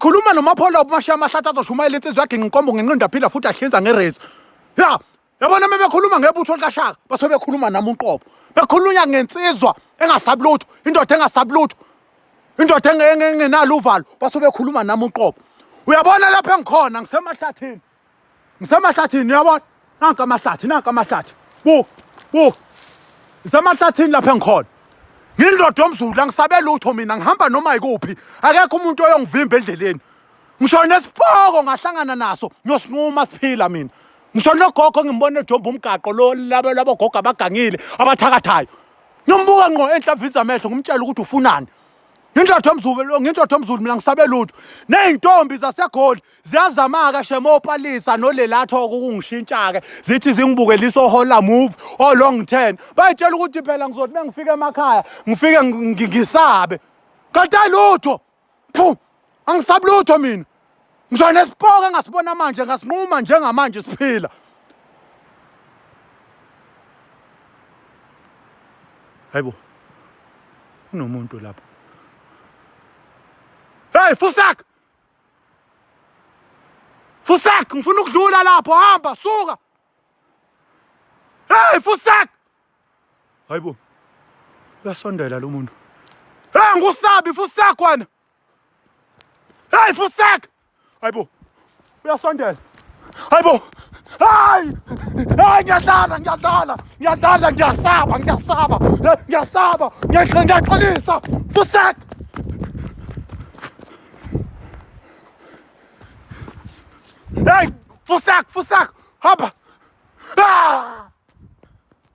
ngikhuluma nomaphola umashiya amahlathi azoshumayela insizwa yakhe nginkombo nginqinda phila futhi ahlinza ngerezi. Ya, yabona bekhuluma ngebutho likaShaka, base bekhuluma nami uqobo. Bekhulunya ngensizwa engasabi lutho, indoda engasabi lutho. Indoda engenalo uvalo, base bekhuluma nami uqobo. Uyabona lapha engikhona ngisemahlathini. Ngisemahlathini uyabona? Nanka amahlathi. Buka. Ngisemahlathini lapha engikhona. Ngilodwa yomzulu angisabe lutho mina ngihamba noma ikuphi. Akekho umuntu oyongivimba endleleni. Ngisho nesipoko ngahlangana naso ngiyosinquma siphila mina. Ngisho nogogo ngimbone ejomba umgaqo lo labo gogo abagangile abathakathayo. Ngimbuka ngqo enhlampini zamehlo ngimtshela ukuthi ufunani. Ngindodwa yomzulu mina ngisabe lutho. Nezintombi zaseGoli ziyazamaka shemopalisa nolelatho ukungishintsha ke. Zithi zingibukela isohola move o long 10. Bayitshela ukuthi phela ngizothi mengifika emakhaya ngifike ngisabe. Kanti lutho. Phu, angisabi lutho mina. Ngisho nesipoko engasibona manje ngasinquma njengamanje siphila. Hayibo. Kunomuntu lapha. Hey, Fusak! Ngifuna ukudlula lapho, hamba, suka! Hey, Fusak! Hayibo. Uyasondela lo muntu. Hey, ngusabi Fusak wena. Hey, Fusak! Hayibo. Uyasondela. Hayibo. Hayi! Hayi ngiyadlala, ngiyasaba. Ngiyaxolisa. Fusak! Hey, Fusak, hamba! Ah!